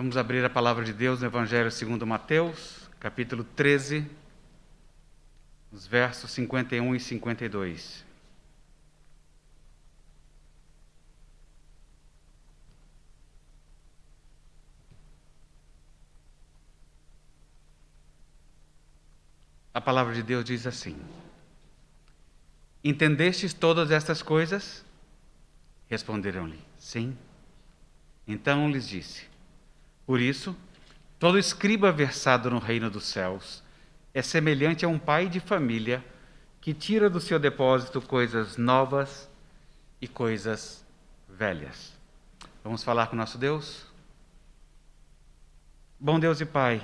Vamos abrir a palavra de Deus no Evangelho segundo Mateus, capítulo 13, os versos 51 e 52. A palavra de Deus diz assim: Entendestes todas estas coisas? Responderam-lhe, sim. Então lhes disse: Por isso, todo escriba versado no reino dos céus é semelhante a um pai de família que tira do seu depósito coisas novas e coisas velhas. Vamos falar com o nosso Deus? Bom Deus e Pai,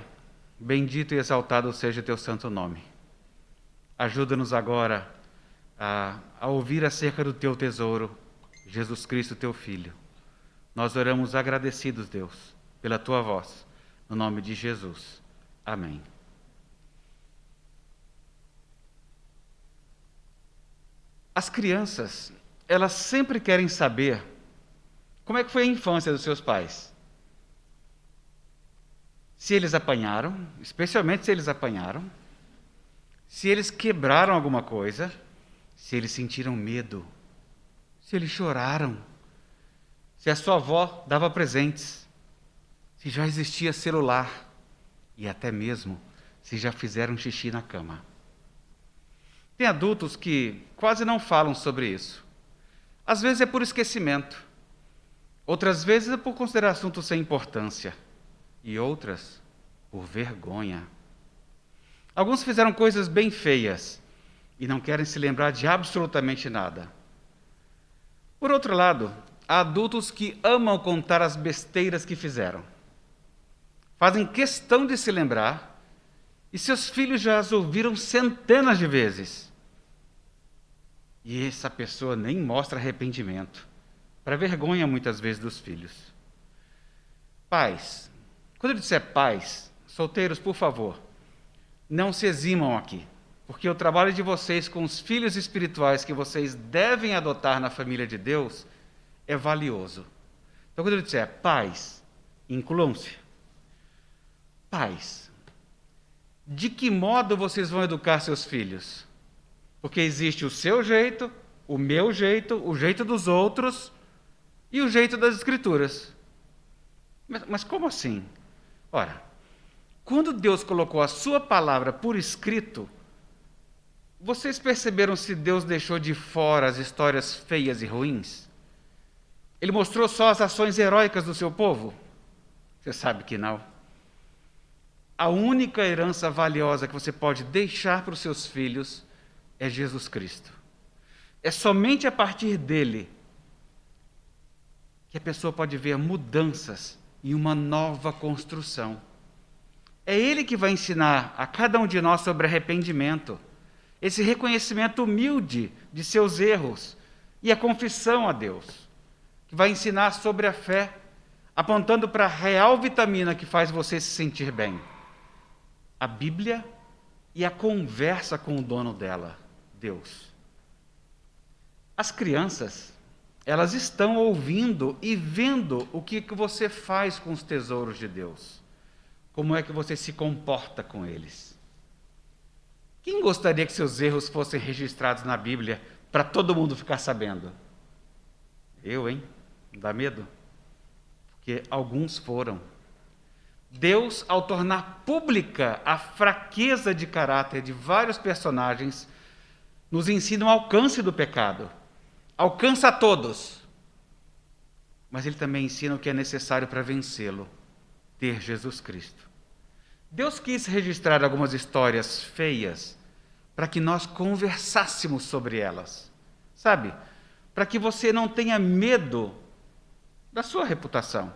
bendito e exaltado seja o teu santo nome. Ajuda-nos agora a ouvir acerca do teu tesouro, Jesus Cristo, teu Filho. Nós oramos agradecidos, Deus, pela tua voz, no nome de Jesus. Amém. As crianças, elas sempre querem saber como é que foi a infância dos seus pais. Se eles apanharam, especialmente se eles apanharam, se eles quebraram alguma coisa, se eles sentiram medo, se eles choraram, se a sua avó dava presentes, se já existia celular e até mesmo se já fizeram xixi na cama. Tem adultos que quase não falam sobre isso. Às vezes é por esquecimento, outras vezes é por considerar assunto sem importância e outras por vergonha. Alguns fizeram coisas bem feias e não querem se lembrar de absolutamente nada. Por outro lado, há adultos que amam contar as besteiras que fizeram. Fazem questão de se lembrar e seus filhos já as ouviram centenas de vezes. E essa pessoa nem mostra arrependimento, para vergonha muitas vezes dos filhos. Pais, quando eu disser pais, solteiros, por favor, não se eximam aqui, porque o trabalho de vocês com os filhos espirituais que vocês devem adotar na família de Deus é valioso. Então, quando eu disser pais, incluam-se. Pais, de que modo vocês vão educar seus filhos? Porque existe o seu jeito, o meu jeito, o jeito dos outros e o jeito das Escrituras. Mas como assim? Ora, quando Deus colocou a sua palavra por escrito, vocês perceberam se Deus deixou de fora as histórias feias e ruins? Ele mostrou só as ações heróicas do seu povo? Você sabe que não. A única herança valiosa que você pode deixar para os seus filhos é Jesus Cristo. É somente a partir dele que a pessoa pode ver mudanças e uma nova construção. É ele que vai ensinar a cada um de nós sobre arrependimento, esse reconhecimento humilde de seus erros e a confissão a Deus, que vai ensinar sobre a fé, apontando para a real vitamina que faz você se sentir bem: a Bíblia e a conversa com o dono dela, Deus. As crianças, elas estão ouvindo e vendo o que você faz com os tesouros de Deus. Como é que você se comporta com eles? Quem gostaria que seus erros fossem registrados na Bíblia para todo mundo ficar sabendo? Eu, hein? Não dá medo? Porque alguns foram. Deus, ao tornar pública a fraqueza de caráter de vários personagens, nos ensina o alcance do pecado. Alcança a todos. Mas ele também ensina o que é necessário para vencê-lo: ter Jesus Cristo. Deus quis registrar algumas histórias feias para que nós conversássemos sobre elas. Sabe? Para que você não tenha medo da sua reputação.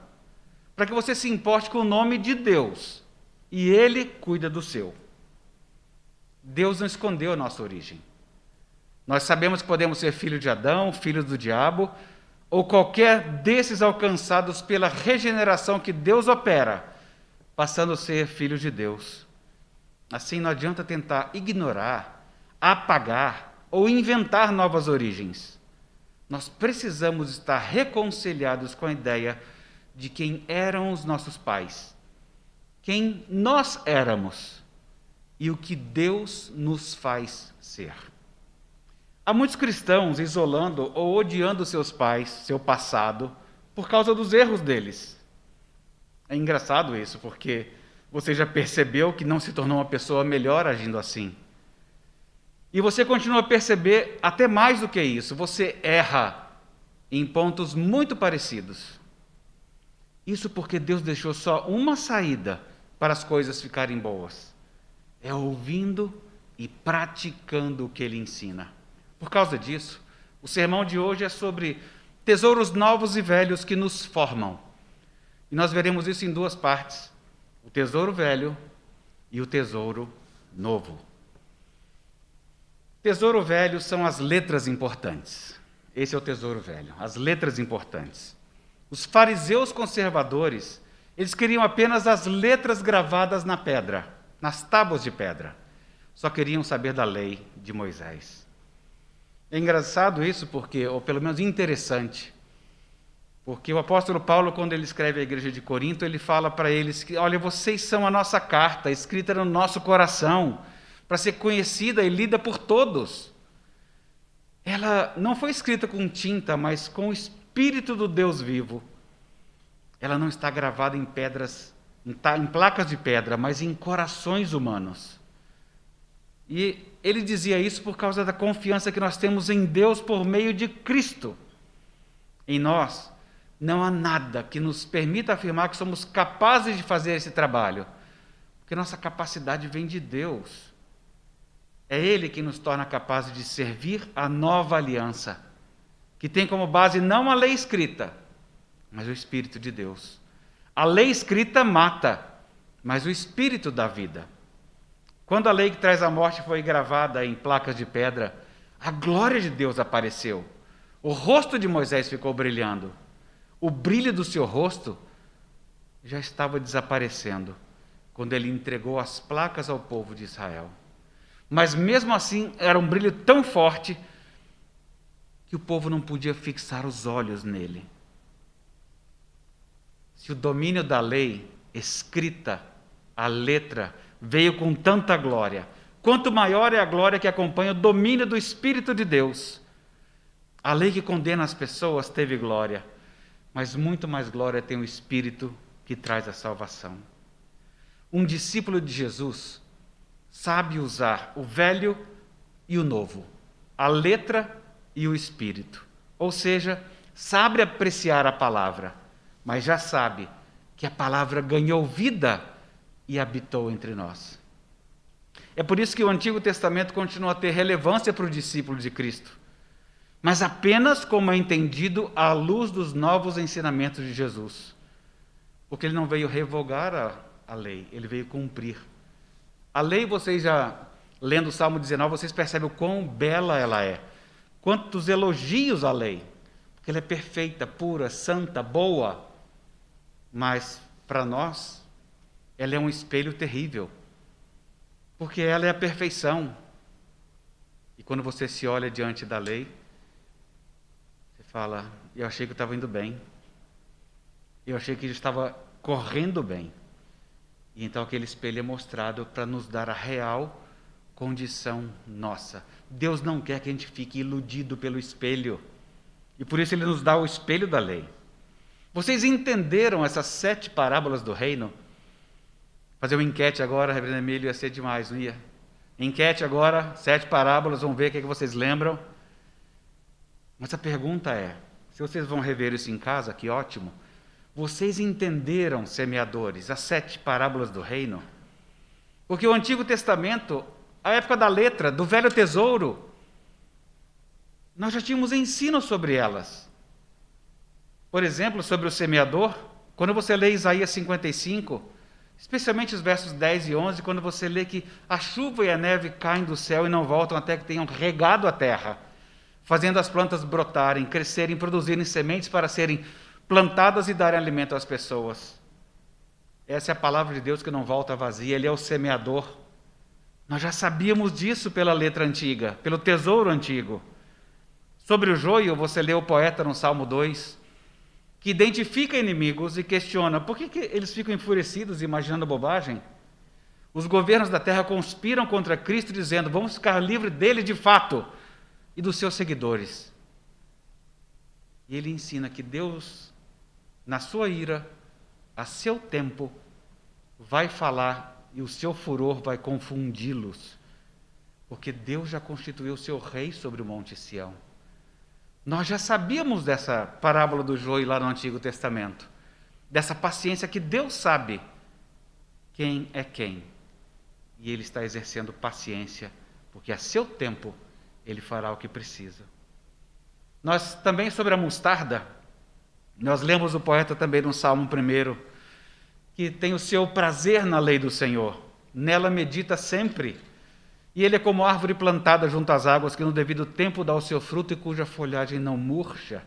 Para que você se importe com o nome de Deus e Ele cuida do seu. Deus não escondeu a nossa origem. Nós sabemos que podemos ser filhos de Adão, filhos do diabo, ou qualquer desses alcançados pela regeneração que Deus opera, passando a ser filhos de Deus. Assim, não adianta tentar ignorar, apagar ou inventar novas origens. Nós precisamos estar reconciliados com a ideia de quem eram os nossos pais, quem nós éramos e o que Deus nos faz ser. Há muitos cristãos isolando ou odiando seus pais, seu passado, por causa dos erros deles. É engraçado isso, porque você já percebeu que não se tornou uma pessoa melhor agindo assim. E você continua a perceber até mais do que isso. Você erra em pontos muito parecidos. Isso porque Deus deixou só uma saída para as coisas ficarem boas. É ouvindo e praticando o que Ele ensina. Por causa disso, o sermão de hoje é sobre tesouros novos e velhos que nos formam. E nós veremos isso em duas partes: o tesouro velho e o tesouro novo. Tesouro velho são as letras importantes. Esse é o tesouro velho, as letras importantes. Os fariseus conservadores, eles queriam apenas as letras gravadas na pedra, nas tábuas de pedra. Só queriam saber da lei de Moisés. É engraçado isso porque, ou pelo menos interessante, porque o apóstolo Paulo, quando ele escreve à igreja de Corinto, ele fala para eles que, olha, vocês são a nossa carta, escrita no nosso coração, para ser conhecida e lida por todos. Ela não foi escrita com tinta, mas com o Espírito do Deus vivo. Ela não está gravada em pedras, em placas de pedra, mas em corações humanos. E ele dizia isso por causa da confiança que nós temos em Deus por meio de Cristo. Em nós, não há nada que nos permita afirmar que somos capazes de fazer esse trabalho, porque nossa capacidade vem de Deus. É Ele que nos torna capazes de servir a nova aliança, que tem como base não a lei escrita, mas o Espírito de Deus. A lei escrita mata, mas o Espírito dá vida. Quando a lei que traz a morte foi gravada em placas de pedra, a glória de Deus apareceu. O rosto de Moisés ficou brilhando. O brilho do seu rosto já estava desaparecendo quando ele entregou as placas ao povo de Israel. Mas mesmo assim era um brilho tão forte que o povo não podia fixar os olhos nele. Se o domínio da lei escrita, a letra, veio com tanta glória, quanto maior é a glória que acompanha o domínio do Espírito de Deus. A lei que condena as pessoas teve glória, mas muito mais glória tem o Espírito que traz a salvação. Um discípulo de Jesus sabe usar o velho e o novo, a letra e o Espírito. Ou seja, sabe apreciar a palavra, mas já sabe que a palavra ganhou vida e habitou entre nós. É por isso que o Antigo Testamento continua a ter relevância para o discípulo de Cristo, mas apenas como é entendido à luz dos novos ensinamentos de Jesus. Porque ele não veio revogar a lei, ele veio cumprir. A lei, vocês já, lendo o Salmo 19, vocês percebem o quão bela ela é. Quantos elogios à lei. Porque ela é perfeita, pura, santa, boa. Mas, para nós, ela é um espelho terrível. Porque ela é a perfeição. E quando você se olha diante da lei, você fala, eu achei que eu estava indo bem. Eu achei que eu estava correndo bem. E então aquele espelho é mostrado para nos dar a real condição nossa. Deus não quer que a gente fique iludido pelo espelho. E por isso Ele nos dá o espelho da lei. Vocês entenderam essas 7 parábolas do reino? Fazer uma enquete agora, Reverendo Emílio, ia ser demais, não ia? Enquete agora, 7 parábolas, vamos ver o que vocês lembram. Mas a pergunta é, se vocês vão rever isso em casa, que ótimo. Vocês entenderam, semeadores, as 7 parábolas do reino? Porque o Antigo Testamento, a época da letra, do velho tesouro, nós já tínhamos ensino sobre elas. Por exemplo, sobre o semeador, quando você lê Isaías 55, especialmente os versos 10 e 11, quando você lê que a chuva e a neve caem do céu e não voltam até que tenham regado a terra, fazendo as plantas brotarem, crescerem, produzirem sementes para serem plantadas e darem alimento às pessoas. Essa é a palavra de Deus que não volta vazia, Ele é o semeador. Nós já sabíamos disso pela letra antiga, pelo tesouro antigo. Sobre o joio, você lê o poeta no Salmo 2, que identifica inimigos e questiona por que eles ficam enfurecidos imaginando bobagem. Os governos da terra conspiram contra Cristo, dizendo: vamos ficar livres dele de fato e dos seus seguidores. E ele ensina que Deus, na sua ira, a seu tempo, vai falar e o seu furor vai confundi-los, porque Deus já constituiu o seu rei sobre o Monte Sião. Nós já sabíamos dessa parábola do joio lá no Antigo Testamento, dessa paciência que Deus sabe quem é quem. E Ele está exercendo paciência, porque a seu tempo Ele fará o que precisa. Nós também, sobre a mostarda, nós lemos o poeta também no Salmo 1, que tem o seu prazer na lei do Senhor, nela medita sempre. E ele é como árvore plantada junto às águas, que no devido tempo dá o seu fruto e cuja folhagem não murcha.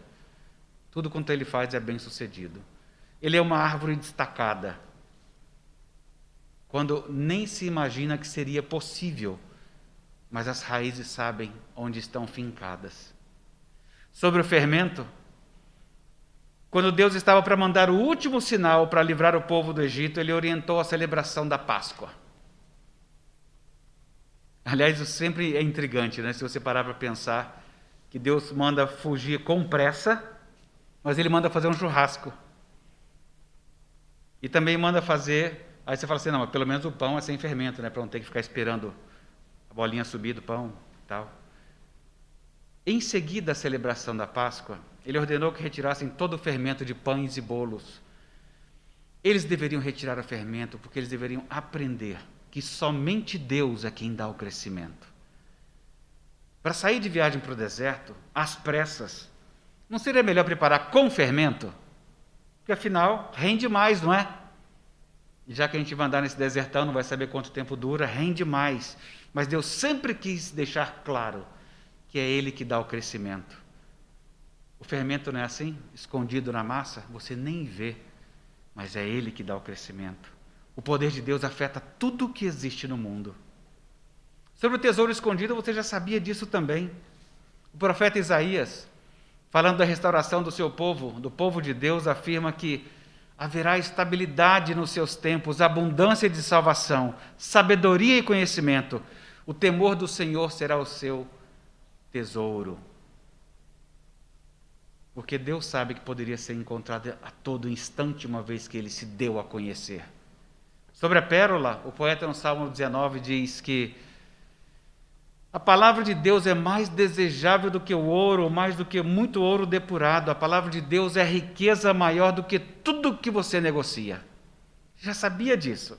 Tudo quanto ele faz é bem sucedido. Ele é uma árvore destacada, quando nem se imagina que seria possível, mas as raízes sabem onde estão fincadas. Sobre o fermento, quando Deus estava para mandar o último sinal para livrar o povo do Egito, ele orientou a celebração da Páscoa. Aliás, isso sempre é intrigante, né? Se você parar para pensar que Deus manda fugir com pressa, mas ele manda fazer um churrasco. E também manda fazer... Aí você fala assim, não, mas pelo menos o pão é sem fermento, né? Para não ter que ficar esperando a bolinha subir do pão e tal. Em seguida à celebração da Páscoa, ele ordenou que retirassem todo o fermento de pães e bolos. Eles deveriam retirar o fermento porque eles deveriam aprender que somente Deus é quem dá o crescimento. Para sair de viagem para o deserto, às pressas, não seria melhor preparar com fermento? Porque afinal, rende mais, não é? E já que a gente vai andar nesse desertão, não vai saber quanto tempo dura, rende mais. Mas Deus sempre quis deixar claro que é Ele que dá o crescimento. O fermento não é assim? Escondido na massa, você nem vê, mas é Ele que dá o crescimento. O poder de Deus afeta tudo o que existe no mundo. Sobre o tesouro escondido, você já sabia disso também. O profeta Isaías, falando da restauração do seu povo, do povo de Deus, afirma que haverá estabilidade nos seus tempos, abundância de salvação, sabedoria e conhecimento. O temor do Senhor será o seu tesouro. Porque Deus sabe que poderia ser encontrado a todo instante, uma vez que Ele se deu a conhecer. Sobre a pérola, o poeta no Salmo 19 diz que a palavra de Deus é mais desejável do que o ouro, mais do que muito ouro depurado. A palavra de Deus é riqueza maior do que tudo que você negocia. Já sabia disso?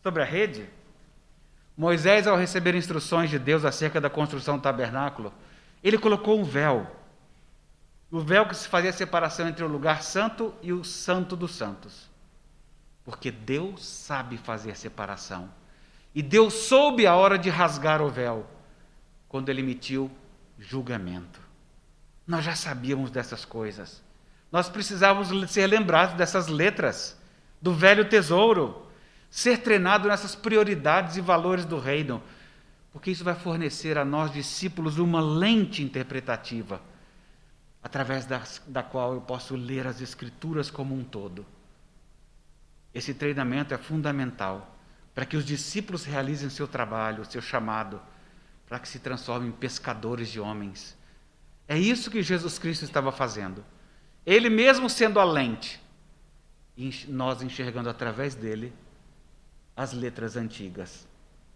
Sobre a rede, Moisés, ao receber instruções de Deus acerca da construção do tabernáculo, ele colocou um véu. O véu que se fazia a separação entre o lugar santo e o santo dos santos. Porque Deus sabe fazer separação. E Deus soube a hora de rasgar o véu, quando Ele emitiu julgamento. Nós já sabíamos dessas coisas. Nós precisávamos ser lembrados dessas letras, do velho tesouro, ser treinado nessas prioridades e valores do reino, porque isso vai fornecer a nós, discípulos, uma lente interpretativa, através da qual eu posso ler as Escrituras como um todo. Esse treinamento é fundamental para que os discípulos realizem o seu trabalho, o seu chamado, para que se transformem em pescadores de homens. É isso que Jesus Cristo estava fazendo. Ele mesmo sendo a lente, e nós enxergando através dele as letras antigas.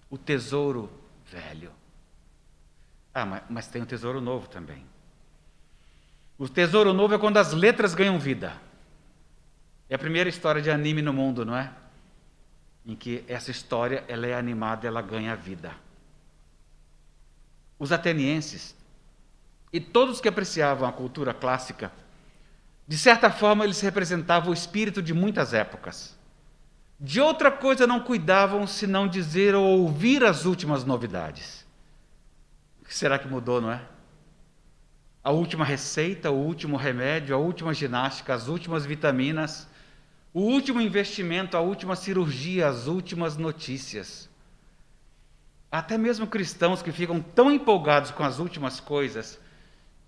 O tesouro velho. Mas tem o tesouro novo também. O tesouro novo é quando as letras ganham vida. É a primeira história de anime no mundo, não é? Em que essa história ela é animada, ela ganha vida. Os atenienses e todos que apreciavam a cultura clássica, de certa forma eles representavam o espírito de muitas épocas. De outra coisa não cuidavam senão dizer ou ouvir as últimas novidades. O que será que mudou, não é? A última receita, o último remédio, a última ginástica, as últimas vitaminas, o último investimento, a última cirurgia, as últimas notícias. Até mesmo cristãos que ficam tão empolgados com as últimas coisas,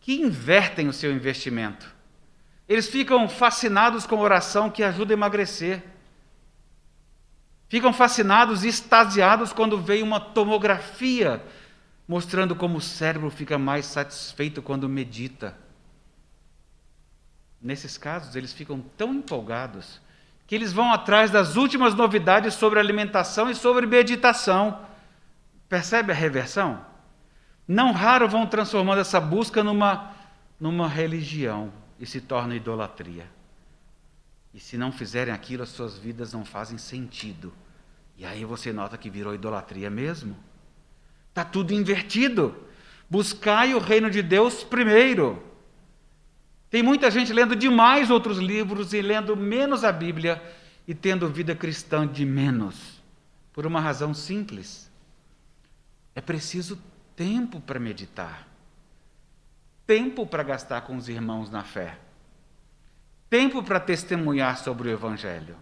que invertem o seu investimento. Eles ficam fascinados com oração que ajuda a emagrecer. Ficam fascinados e extasiados quando vem uma tomografia mostrando como o cérebro fica mais satisfeito quando medita. Nesses casos, eles ficam tão empolgados que eles vão atrás das últimas novidades sobre alimentação e sobre meditação. Percebe a reversão? Não raro vão transformando essa busca numa religião e se torna idolatria. E se não fizerem aquilo, as suas vidas não fazem sentido. E aí você nota que virou idolatria mesmo. Está tudo invertido. Buscai o reino de Deus primeiro. Tem muita gente lendo demais outros livros e lendo menos a Bíblia e tendo vida cristã de menos. Por uma razão simples. É preciso tempo para meditar. Tempo para gastar com os irmãos na fé. Tempo para testemunhar sobre o Evangelho.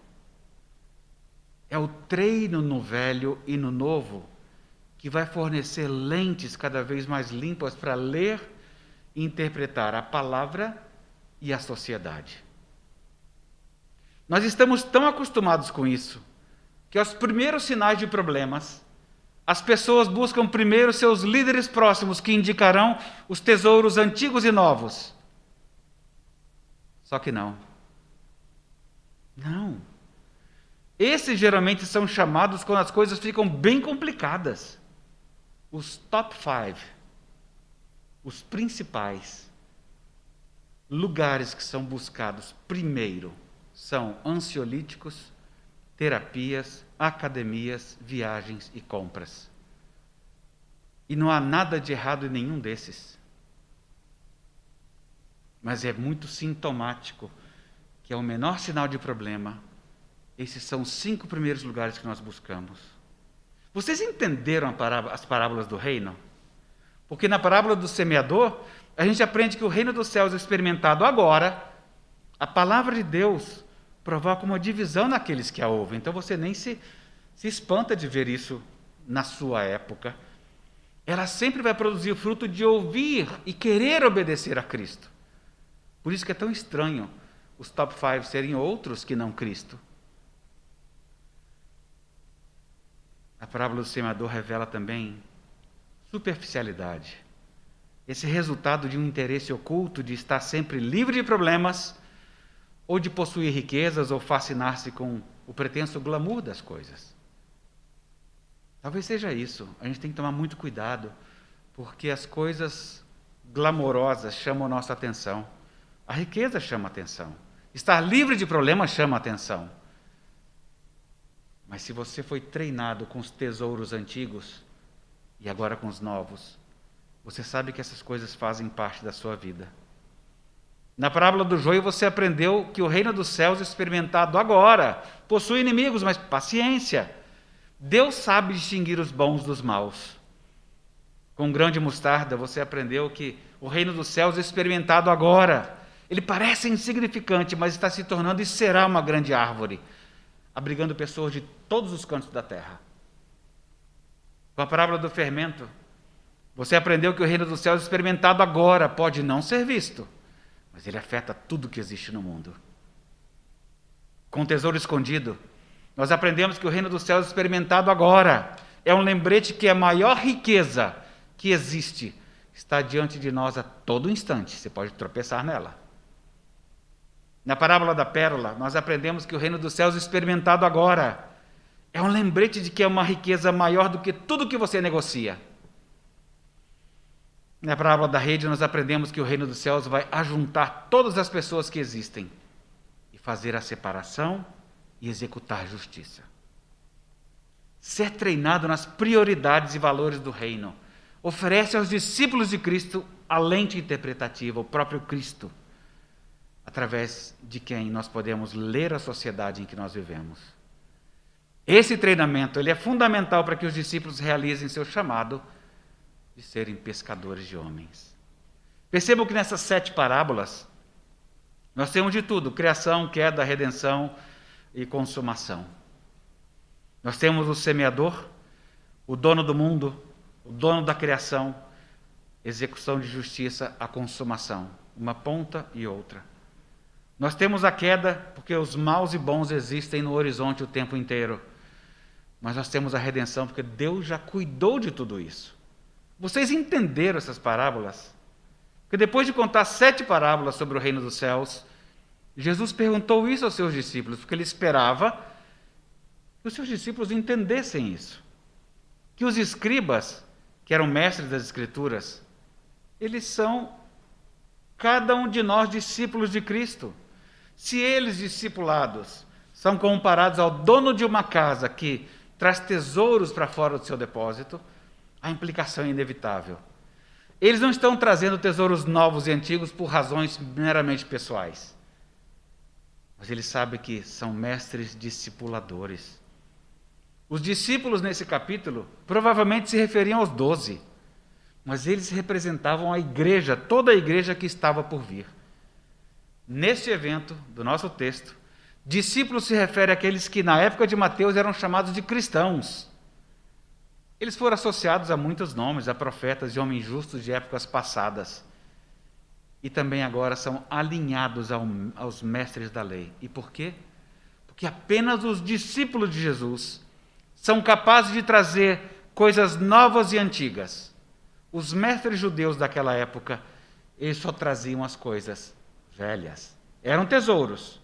É o treino no velho e no novo que vai fornecer lentes cada vez mais limpas para ler e interpretar a palavra e a sociedade. Nós estamos tão acostumados com isso, que aos primeiros sinais de problemas, as pessoas buscam primeiro seus líderes próximos, que indicarão os tesouros antigos e novos. Só que não. Não. Esses geralmente são chamados quando as coisas ficam bem complicadas. Os top 5, os principais lugares que são buscados primeiro são ansiolíticos, terapias, academias, viagens e compras. E não há nada de errado em nenhum desses. Mas é muito sintomático que é o menor sinal de problema. Esses são os 5 primeiros lugares que nós buscamos. Vocês entenderam as parábolas do reino? Porque na parábola do semeador, a gente aprende que o reino dos céus é experimentado agora. A palavra de Deus provoca uma divisão naqueles que a ouvem. Então você nem se espanta de ver isso na sua época. Ela sempre vai produzir o fruto de ouvir e querer obedecer a Cristo. Por isso que é tão estranho os top 5 serem outros que não Cristo. A parábola do semeador revela também superficialidade. Esse resultado de um interesse oculto de estar sempre livre de problemas, ou de possuir riquezas, ou fascinar-se com o pretenso glamour das coisas. Talvez seja isso. A gente tem que tomar muito cuidado, porque as coisas glamourosas chamam a nossa atenção. A riqueza chama a atenção. Estar livre de problemas chama a atenção. Mas se você foi treinado com os tesouros antigos e agora com os novos, você sabe que essas coisas fazem parte da sua vida. Na parábola do joio você aprendeu que o reino dos céus é experimentado agora. Possui inimigos, mas paciência. Deus sabe distinguir os bons dos maus. Com um grão de mostarda você aprendeu que o reino dos céus é experimentado agora. Ele parece insignificante, mas está se tornando e será uma grande árvore, abrigando pessoas de todos os cantos da terra. Com a parábola do fermento, você aprendeu que o reino dos céus experimentado agora pode não ser visto, mas ele afeta tudo que existe no mundo. Com o tesouro escondido, nós aprendemos que o reino dos céus experimentado agora é um lembrete que a maior riqueza que existe está diante de nós a todo instante. Você pode tropeçar nela. Na parábola da pérola, nós aprendemos que o reino dos céus experimentado agora é um lembrete de que é uma riqueza maior do que tudo que você negocia. Na parábola da rede, nós aprendemos que o reino dos céus vai ajuntar todas as pessoas que existem e fazer a separação e executar justiça. Ser treinado nas prioridades e valores do reino oferece aos discípulos de Cristo a lente interpretativa, o próprio Cristo, através de quem nós podemos ler a sociedade em que nós vivemos. Esse treinamento ele é fundamental para que os discípulos realizem seu chamado de serem pescadores de homens. Percebam que nessas 7 parábolas, nós temos de tudo: criação, queda, redenção e consumação. Nós temos o semeador, o dono do mundo, o dono da criação, execução de justiça, a consumação, uma ponta e outra. Nós temos a queda porque os maus e bons existem no horizonte o tempo inteiro. Mas nós temos a redenção porque Deus já cuidou de tudo isso. Vocês entenderam essas parábolas? Porque depois de contar 7 parábolas sobre o reino dos céus, Jesus perguntou isso aos seus discípulos, porque ele esperava que os seus discípulos entendessem isso. Que os escribas, que eram mestres das Escrituras, eles são cada um de nós discípulos de Cristo. Se eles, discipulados, são comparados ao dono de uma casa que traz tesouros para fora do seu depósito, a implicação é inevitável. Eles não estão trazendo tesouros novos e antigos por razões meramente pessoais. Mas eles sabem que são mestres discipuladores. Os discípulos nesse capítulo provavelmente se referiam aos 12, mas eles representavam a igreja, toda a igreja que estava por vir. Neste evento do nosso texto, discípulos se refere àqueles que na época de Mateus eram chamados de cristãos. Eles foram associados a muitos nomes, a profetas e homens justos de épocas passadas. E também agora são alinhados aos mestres da lei. E por quê? Porque apenas os discípulos de Jesus são capazes de trazer coisas novas e antigas. Os mestres judeus daquela época, eles só traziam as coisas velhas. Eram tesouros,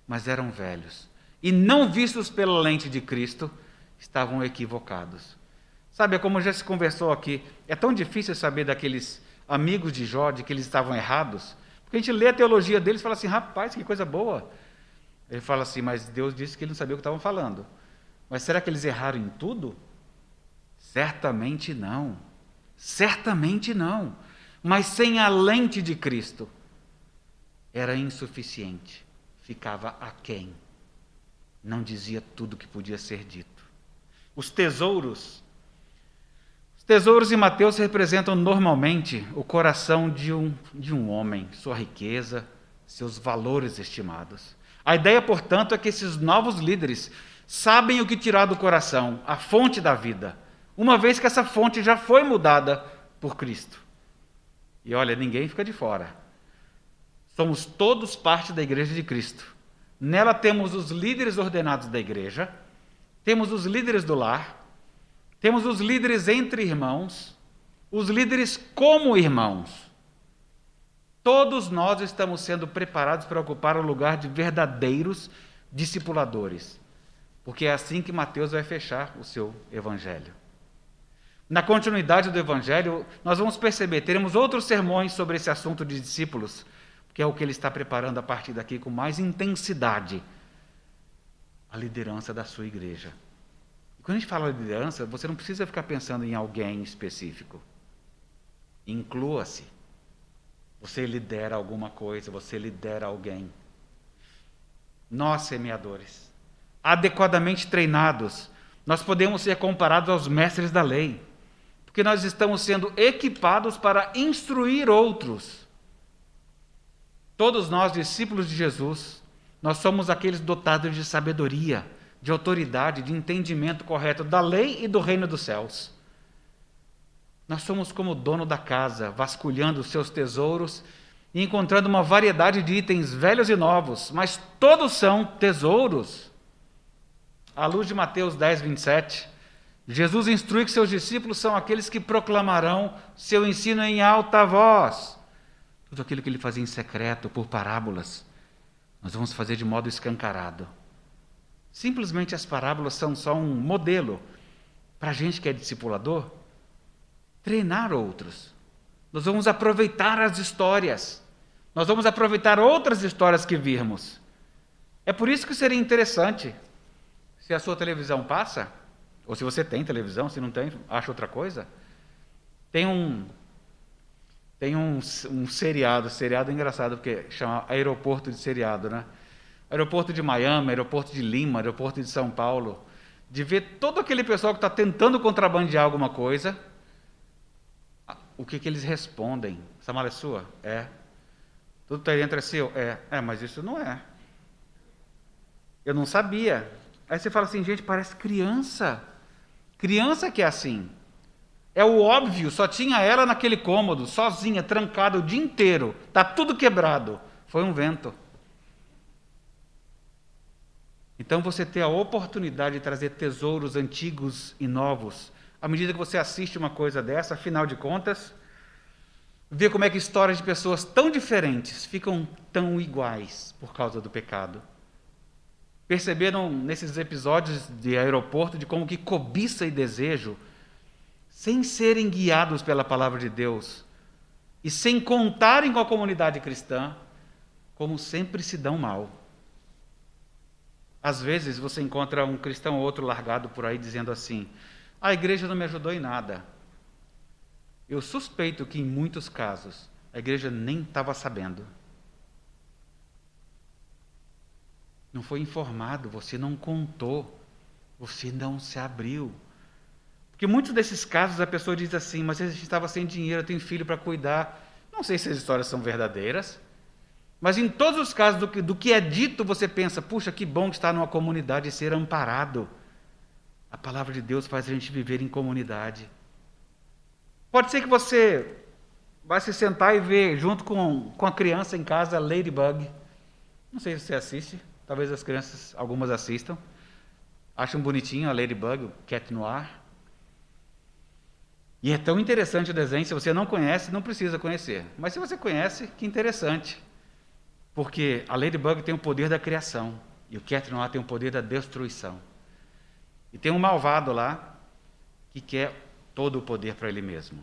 mas eram velhos. E não vistos pela lente de Cristo, estavam equivocados. Sabe, é como já se conversou aqui, é tão difícil saber daqueles amigos de Jó, de que eles estavam errados, porque a gente lê a teologia deles e fala assim, rapaz, que coisa boa. Ele fala assim, mas Deus disse que ele não sabia o que estavam falando. Mas será que eles erraram em tudo? Certamente não. Certamente não. Mas sem a lente de Cristo, era insuficiente. Ficava aquém. Não dizia tudo o que podia ser dito. Os tesouros em Mateus representam normalmente o coração de um homem, sua riqueza, seus valores estimados. A ideia, portanto, é que esses novos líderes sabem o que tirar do coração, a fonte da vida, uma vez que essa fonte já foi mudada por Cristo. E olha, ninguém fica de fora. Somos todos parte da igreja de Cristo. Nela temos os líderes ordenados da igreja, temos os líderes do lar, temos os líderes entre irmãos, os líderes como irmãos. Todos nós estamos sendo preparados para ocupar o lugar de verdadeiros discipuladores, porque é assim que Mateus vai fechar o seu evangelho. Na continuidade do evangelho, nós vamos perceber, teremos outros sermões sobre esse assunto de discípulos, que é o que ele está preparando a partir daqui com mais intensidade, a liderança da sua igreja. E quando a gente fala de liderança, você não precisa ficar pensando em alguém específico. Inclua-se. Você lidera alguma coisa, você lidera alguém. Nós, semeadores, adequadamente treinados, nós podemos ser comparados aos mestres da lei, porque nós estamos sendo equipados para instruir outros. Todos nós, discípulos de Jesus, nós somos aqueles dotados de sabedoria, de autoridade, de entendimento correto da lei e do reino dos céus. Nós somos como o dono da casa, vasculhando os seus tesouros e encontrando uma variedade de itens velhos e novos, mas todos são tesouros. À luz de Mateus 10, 27, Jesus instrui que seus discípulos são aqueles que proclamarão seu ensino em alta voz. Tudo aquilo que ele fazia em secreto, por parábolas, nós vamos fazer de modo escancarado. Simplesmente as parábolas são só um modelo para a gente que é discipulador, treinar outros. Nós vamos aproveitar as histórias. Nós vamos aproveitar outras histórias que virmos. É por isso que seria interessante, se a sua televisão passa, ou se você tem televisão, se não tem, acha outra coisa, tem um seriado é engraçado, porque chama Aeroporto de Seriado, né? Aeroporto de Miami, aeroporto de Lima, aeroporto de São Paulo, de ver todo aquele pessoal que está tentando contrabandear alguma coisa, o que eles respondem? Essa mala é sua? É. Tudo está aí dentro é seu? É, mas isso não é. Eu não sabia. Aí você fala assim, gente, parece criança. Criança que é assim. É o óbvio, só tinha ela naquele cômodo, sozinha, trancada o dia inteiro. Está tudo quebrado. Foi um vento. Então você tem a oportunidade de trazer tesouros antigos e novos. À medida que você assiste uma coisa dessa, afinal de contas, ver como é que histórias de pessoas tão diferentes ficam tão iguais por causa do pecado. Perceberam nesses episódios de aeroporto de como que cobiça e desejo, sem serem guiados pela palavra de Deus e sem contarem com a comunidade cristã, como sempre se dão mal. Às vezes você encontra um cristão ou outro largado por aí dizendo assim: a igreja não me ajudou em nada. Eu suspeito que em muitos casos a igreja nem estava sabendo. Não foi informado, você não contou, você não se abriu. Porque muitos desses casos a pessoa diz assim: mas a gente estava sem dinheiro, eu tenho filho para cuidar. Não sei se as histórias são verdadeiras, mas em todos os casos do que é dito, você pensa: puxa, que bom estar numa comunidade e ser amparado. A palavra de Deus faz a gente viver em comunidade. Pode ser que você vai se sentar e ver junto com a criança em casa Ladybug. Não sei se você assiste, talvez as crianças, algumas assistam. Acham bonitinho a Ladybug, o Cat Noir. E é tão interessante o desenho, se você não conhece, não precisa conhecer. Mas se você conhece, que interessante. Porque a Ladybug tem o poder da criação e o Cat Noir tem o poder da destruição. E tem um malvado lá que quer todo o poder para ele mesmo.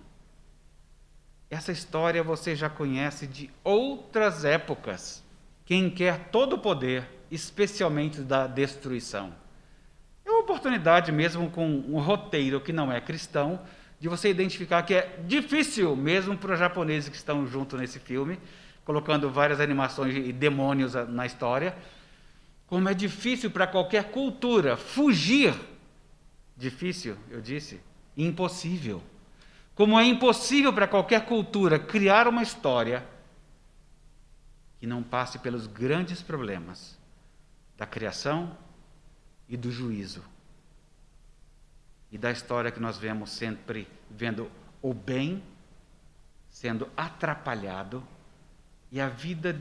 Essa história você já conhece de outras épocas. Quem quer todo o poder, especialmente da destruição. É uma oportunidade mesmo com um roteiro que não é cristão, de você identificar que é difícil, mesmo para os japoneses que estão junto nesse filme, colocando várias animações e demônios na história, como é difícil para qualquer cultura fugir. Difícil, eu disse, impossível. Como é impossível para qualquer cultura criar uma história que não passe pelos grandes problemas da criação e do juízo. E da história que nós vemos sempre vendo o bem sendo atrapalhado e a vida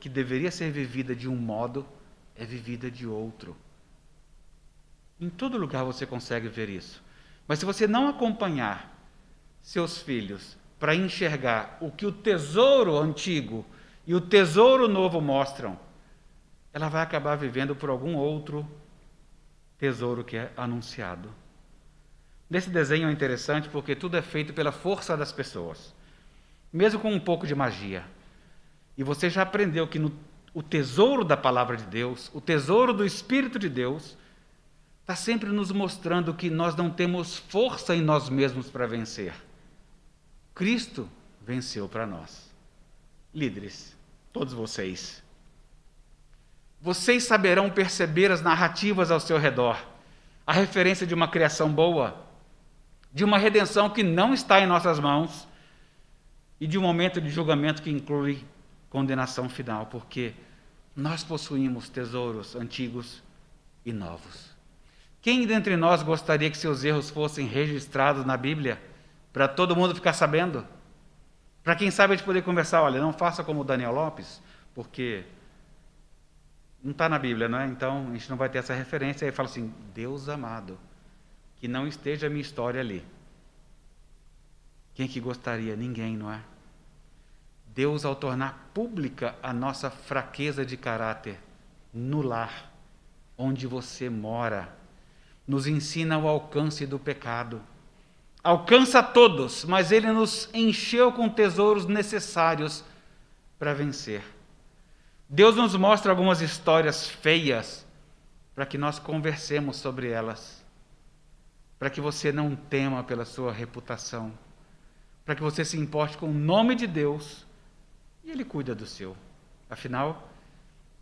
que deveria ser vivida de um modo é vivida de outro. Em todo lugar você consegue ver isso. Mas se você não acompanhar seus filhos para enxergar o que o tesouro antigo e o tesouro novo mostram, ela vai acabar vivendo por algum outro tesouro que é anunciado. Nesse desenho é interessante porque tudo é feito pela força das pessoas, mesmo com um pouco de magia. E você já aprendeu que o tesouro da palavra de Deus, o tesouro do Espírito de Deus, está sempre nos mostrando que nós não temos força em nós mesmos para vencer. Cristo venceu para nós. Líderes, todos vocês. Vocês saberão perceber as narrativas ao seu redor, a referência de uma criação boa, de uma redenção que não está em nossas mãos e de um momento de julgamento que inclui condenação final, porque nós possuímos tesouros antigos e novos. Quem dentre nós gostaria que seus erros fossem registrados na Bíblia, para todo mundo ficar sabendo? Para quem sabe a gente poder conversar: olha, não faça como o Daniel Lopes, porque não está na Bíblia, não é? Então a gente não vai ter essa referência. Aí fala assim: Deus amado, que não esteja a minha história ali. Quem que gostaria? Ninguém, não é? Deus, ao tornar pública a nossa fraqueza de caráter no lar, onde você mora, nos ensina o alcance do pecado. Alcança a todos, mas ele nos encheu com tesouros necessários para vencer. Deus nos mostra algumas histórias feias para que nós conversemos sobre elas, para que você não tema pela sua reputação, para que você se importe com o nome de Deus e Ele cuida do seu. Afinal,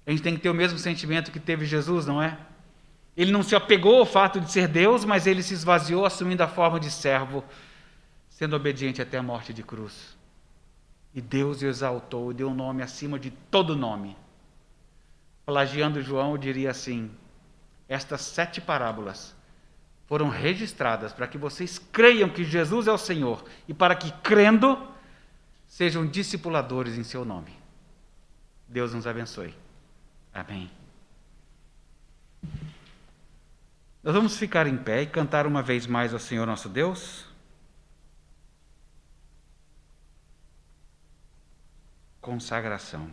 a gente tem que ter o mesmo sentimento que teve Jesus, não é? Ele não se apegou ao fato de ser Deus, mas ele se esvaziou assumindo a forma de servo, sendo obediente até a morte de cruz. E Deus o exaltou e deu um nome acima de todo nome. Plagiando João, eu diria assim: estas 7 parábolas foram registradas para que vocês creiam que Jesus é o Senhor e para que, crendo, sejam discipuladores em seu nome. Deus nos abençoe. Amém. Nós vamos ficar em pé e cantar uma vez mais ao Senhor nosso Deus. Consagração.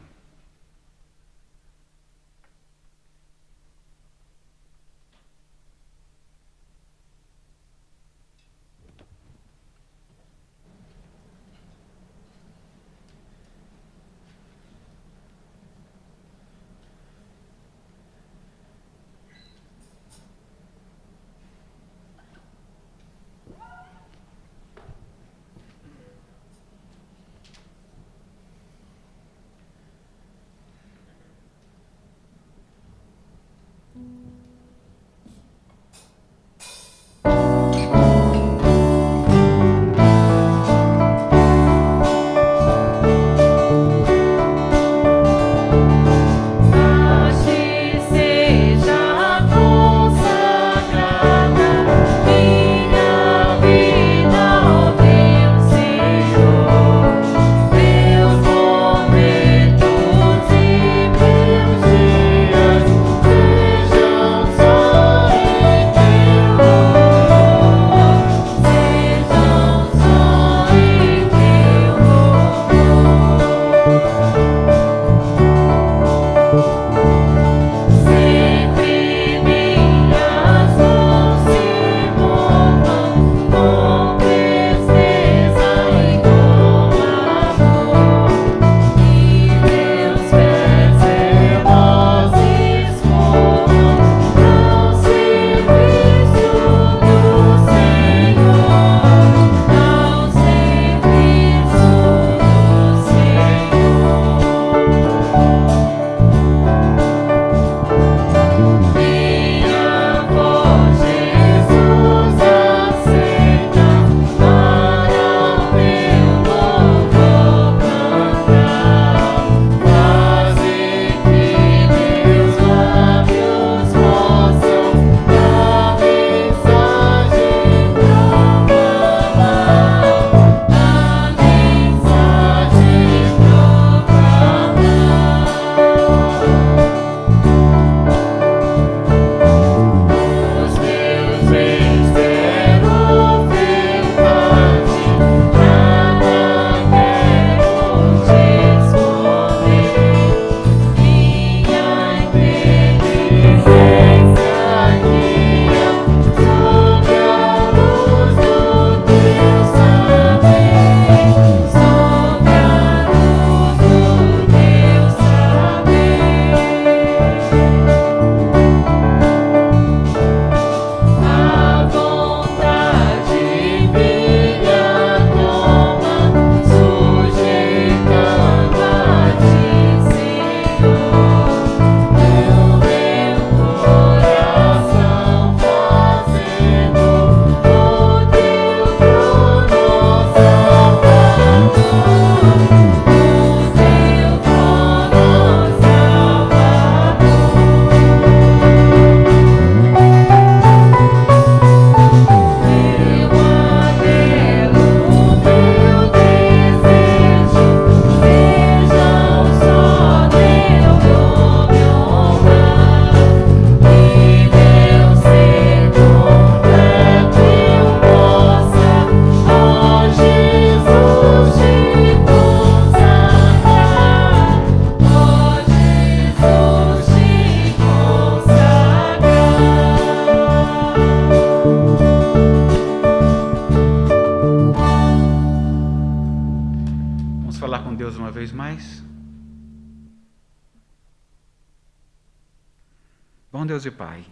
Bom Deus e Pai,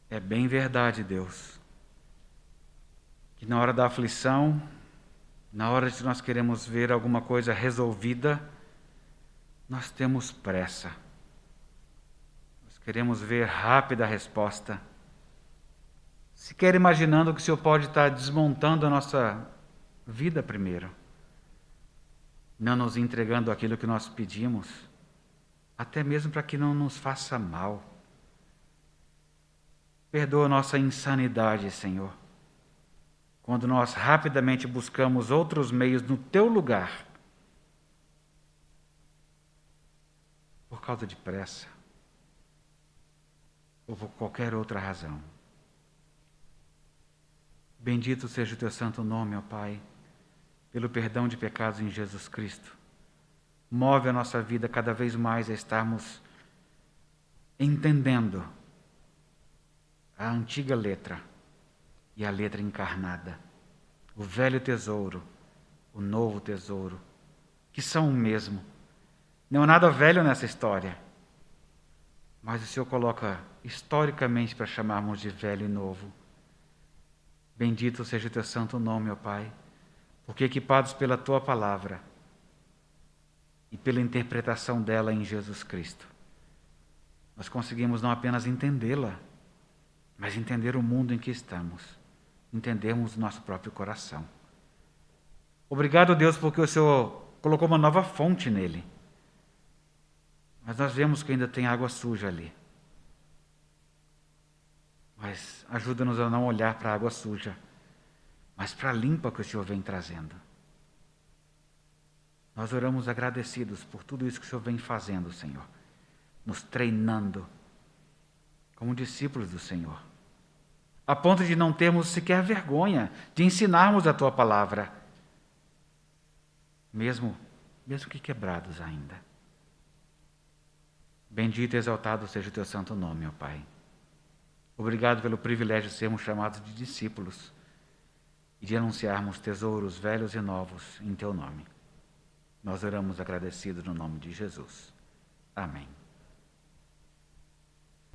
é bem verdade, Deus, que na hora da aflição, na hora de nós queremos ver alguma coisa resolvida, nós temos pressa. Nós queremos ver rápida resposta. Sequer imaginando que o Senhor pode estar desmontando a nossa vida primeiro, não nos entregando aquilo que nós pedimos, até mesmo para que não nos faça mal. Perdoa nossa insanidade, Senhor, quando nós rapidamente buscamos outros meios no Teu lugar, por causa de pressa. ou por qualquer outra razão. Bendito seja o teu santo nome, ó Pai, pelo perdão de pecados em Jesus Cristo. Move a nossa vida cada vez mais a estarmos entendendo a antiga letra e a letra encarnada, o velho tesouro, o novo tesouro, que são o mesmo. Não há nada velho nessa história, mas o Senhor coloca historicamente para chamarmos de velho e novo. Bendito seja o teu santo nome, ó Pai, porque equipados pela tua palavra e pela interpretação dela em Jesus Cristo, nós conseguimos não apenas entendê-la, mas entender o mundo em que estamos, entendermos o nosso próprio coração. Obrigado, Deus, porque o Senhor colocou uma nova fonte nele. Mas nós vemos que ainda tem água suja ali. Mas ajuda-nos a não olhar para a água suja, mas para a limpa que o Senhor vem trazendo. Nós oramos agradecidos por tudo isso que o Senhor vem fazendo, Senhor, nos treinando como discípulos do Senhor, a ponto de não termos sequer vergonha de ensinarmos a Tua palavra, mesmo que quebrados ainda. Bendito e exaltado seja o Teu santo nome, ó Pai. Obrigado pelo privilégio de sermos chamados de discípulos e de anunciarmos tesouros velhos e novos em Teu nome. Nós oramos agradecidos no nome de Jesus. Amém.